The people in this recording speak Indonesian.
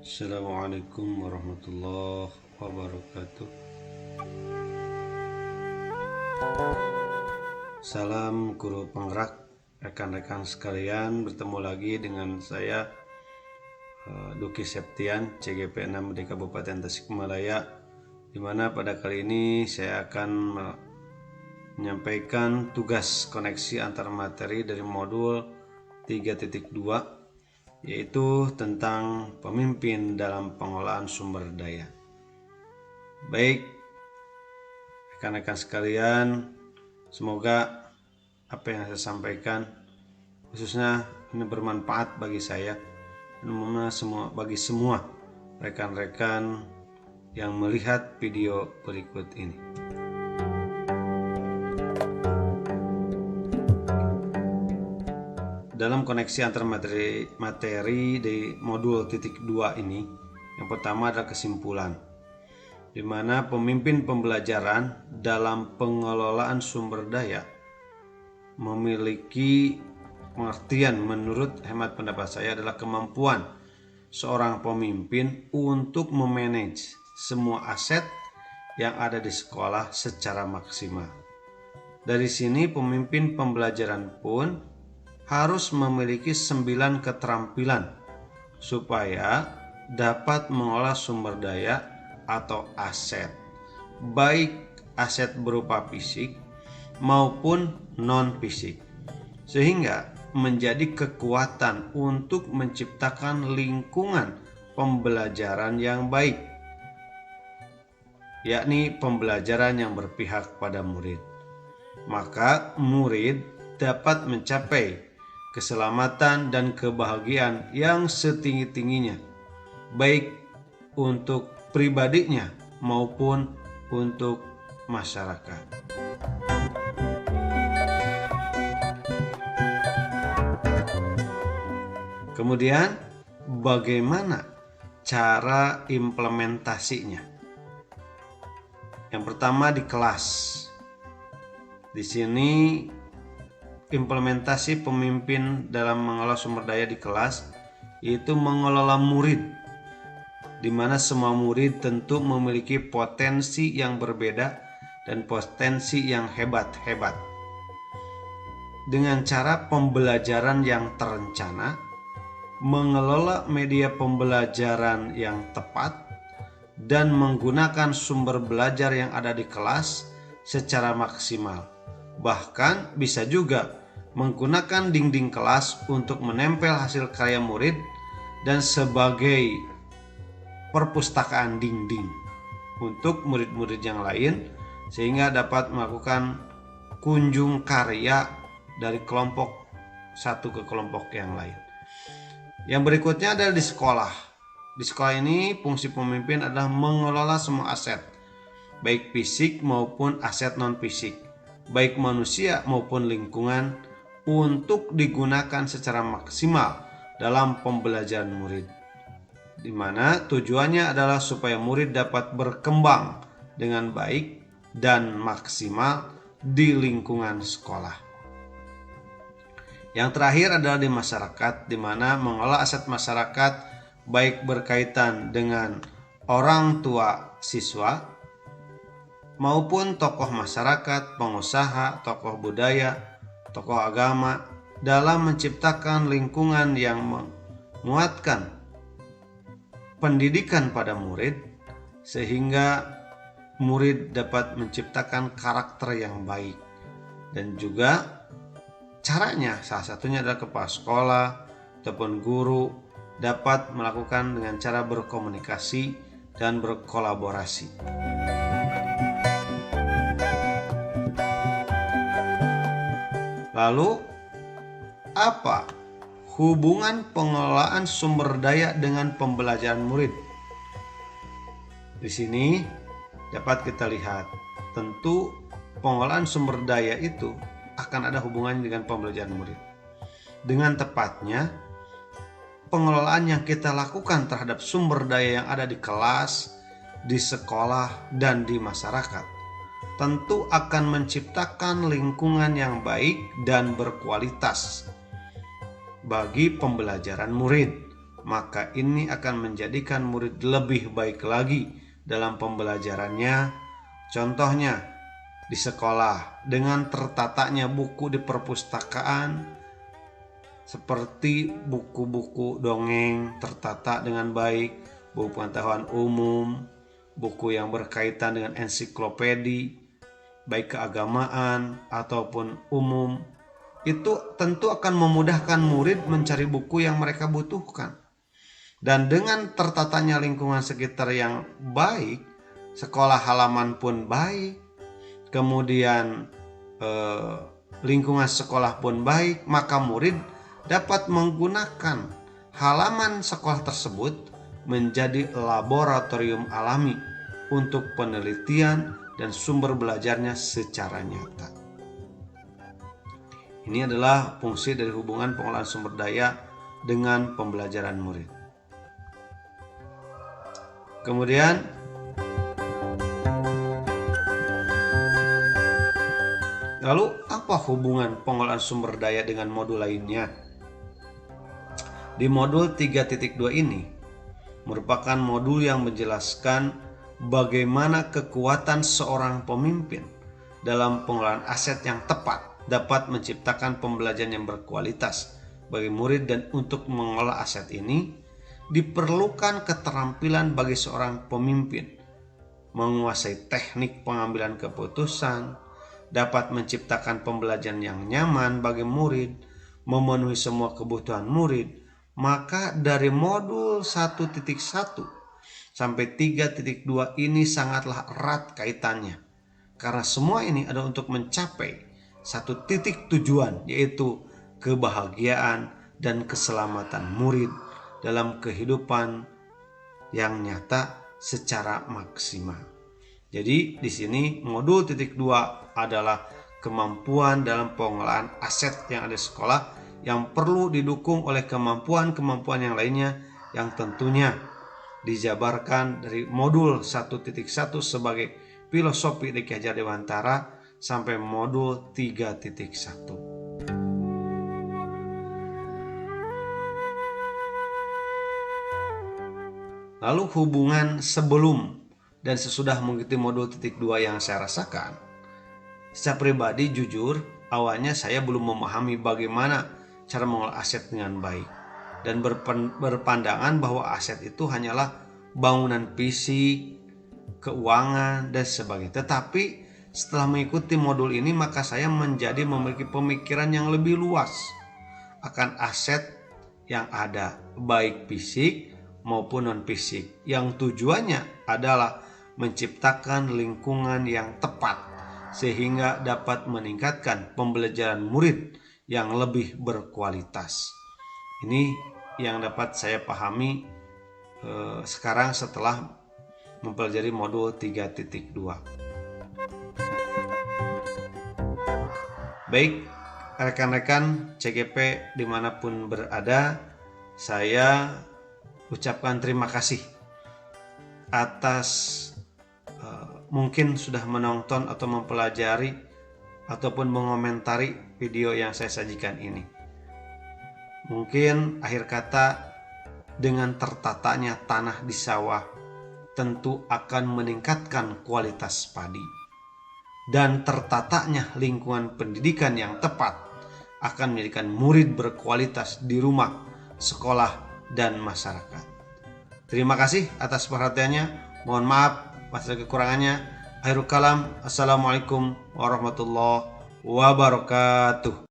Assalamualaikum warahmatullahi wabarakatuh. Salam guru penggerak, rekan-rekan sekalian, bertemu lagi dengan saya Duki Septian, CGP 6 di Kabupaten Tasikmalaya, di mana pada kali ini saya akan menyampaikan tugas koneksi antar materi dari modul 3.2, yaitu tentang pemimpin dalam pengelolaan sumber daya. Baik, rekan-rekan sekalian, semoga apa yang saya sampaikan khususnya ini bermanfaat bagi saya dan bagi semua rekan-rekan yang melihat video berikut ini. Dalam koneksi antar materi di modul titik 2 ini, yang pertama adalah kesimpulan, di mana pemimpin pembelajaran dalam pengelolaan sumber daya memiliki pengertian menurut hemat pendapat saya adalah kemampuan seorang pemimpin untuk memanage semua aset yang ada di sekolah secara maksimal. Dari sini pemimpin pembelajaran pun harus memiliki 9 keterampilan supaya dapat mengolah sumber daya atau aset, baik aset berupa fisik maupun non-fisik, sehingga menjadi kekuatan untuk menciptakan lingkungan pembelajaran yang baik, yakni pembelajaran yang berpihak pada murid. Maka murid dapat mencapai keselamatan dan kebahagiaan yang setinggi-tingginya, baik untuk pribadinya maupun untuk masyarakat. Kemudian, bagaimana cara implementasinya? Yang pertama di kelas. Di sini implementasi pemimpin dalam mengelola sumber daya di kelas yaitu mengelola murid, di mana semua murid tentu memiliki potensi yang berbeda dan potensi yang hebat-hebat. Dengan cara pembelajaran yang terencana, mengelola media pembelajaran yang tepat, dan menggunakan sumber belajar yang ada di kelas secara maksimal. Bahkan bisa juga menggunakan dinding kelas untuk menempel hasil karya murid dan sebagai perpustakaan dinding untuk murid-murid yang lain, sehingga dapat melakukan kunjung karya dari kelompok satu ke kelompok yang lain. Yang berikutnya adalah di sekolah. Di sekolah ini fungsi pemimpin adalah mengelola semua aset, baik fisik maupun aset non-fisik, baik manusia maupun lingkungan, untuk digunakan secara maksimal dalam pembelajaran murid, di mana tujuannya adalah supaya murid dapat berkembang dengan baik dan maksimal di lingkungan sekolah. Yang terakhir adalah di masyarakat, di mana mengolah aset masyarakat baik berkaitan dengan orang tua siswa maupun tokoh masyarakat, pengusaha, tokoh budaya, tokoh agama, dalam menciptakan lingkungan yang menguatkan pendidikan pada murid, sehingga murid dapat menciptakan karakter yang baik. Dan juga caranya salah satunya adalah kepala sekolah ataupun guru dapat melakukan dengan cara berkomunikasi dan berkolaborasi. Lalu, apa hubungan pengelolaan sumber daya dengan pembelajaran murid? Di sini dapat kita lihat, tentu pengelolaan sumber daya itu akan ada hubungannya dengan pembelajaran murid. Dengan tepatnya, pengelolaan yang kita lakukan terhadap sumber daya yang ada di kelas, di sekolah, dan di masyarakat tentu akan menciptakan lingkungan yang baik dan berkualitas bagi pembelajaran murid. maka ini akan menjadikan murid lebih baik lagi dalam pembelajarannya. Contohnya di sekolah, dengan tertatanya buku di perpustakaan seperti buku-buku dongeng tertata dengan baik, buku pengetahuan umum, buku yang berkaitan dengan ensiklopedi, baik keagamaan ataupun umum, itu tentu akan memudahkan murid mencari buku yang mereka butuhkan. Dan dengan tertatanya lingkungan sekitar yang baik, sekolah halaman pun baik, kemudian lingkungan sekolah pun baik, maka murid dapat menggunakan halaman sekolah tersebut menjadi laboratorium alami untuk penelitian dan sumber belajarnya secara nyata. Ini adalah fungsi dari hubungan pengelolaan sumber daya dengan pembelajaran murid. Kemudian lalu apa hubungan pengelolaan sumber daya dengan modul lainnya? Di modul 3.2 ini merupakan modul yang menjelaskan bagaimana kekuatan seorang pemimpin dalam pengelolaan aset yang tepat dapat menciptakan pembelajaran yang berkualitas bagi murid. Dan untuk mengelola aset ini diperlukan keterampilan bagi seorang pemimpin menguasai teknik pengambilan keputusan, dapat menciptakan pembelajaran yang nyaman bagi murid, memenuhi semua kebutuhan murid. Maka dari modul 1.1 sampai 3.2 ini sangatlah erat kaitannya, karena semua ini adalah untuk mencapai satu titik tujuan, yaitu kebahagiaan dan keselamatan murid dalam kehidupan yang nyata secara maksimal. Jadi di sini modul 2 adalah kemampuan dalam pengelolaan aset yang ada di sekolah, yang perlu didukung oleh kemampuan-kemampuan yang lainnya yang tentunya dijabarkan dari modul 1.1 sebagai filosofi di Ki Hajar Dewantara sampai modul 3.1. Lalu hubungan sebelum dan sesudah mengikuti modul 2 yang saya rasakan, secara pribadi jujur awalnya saya belum memahami bagaimana cara mengelola aset dengan baik, dan berpandangan bahwa aset itu hanyalah bangunan fisik, keuangan, dan sebagainya. Tetapi setelah mengikuti modul ini, maka saya menjadi memiliki pemikiran yang lebih luas akan aset yang ada, baik fisik maupun non-fisik, yang tujuannya adalah menciptakan lingkungan yang tepat sehingga dapat meningkatkan pembelajaran murid yang lebih berkualitas. Ini yang dapat saya pahami sekarang setelah mempelajari modul 3.2. Baik rekan-rekan CGP dimanapun berada, saya ucapkan terima kasih atas mungkin sudah menonton atau mempelajari ataupun mengomentari video yang saya sajikan ini. Mungkin akhir kata, dengan tertatanya tanah di sawah tentu akan meningkatkan kualitas padi, dan tertatanya lingkungan pendidikan yang tepat akan menjadikan murid berkualitas di rumah, sekolah, dan masyarakat. Terima kasih atas perhatiannya. Mohon maaf atas kekurangannya. Akhirul kalam. Assalamualaikum warahmatullahi wabarakatuh.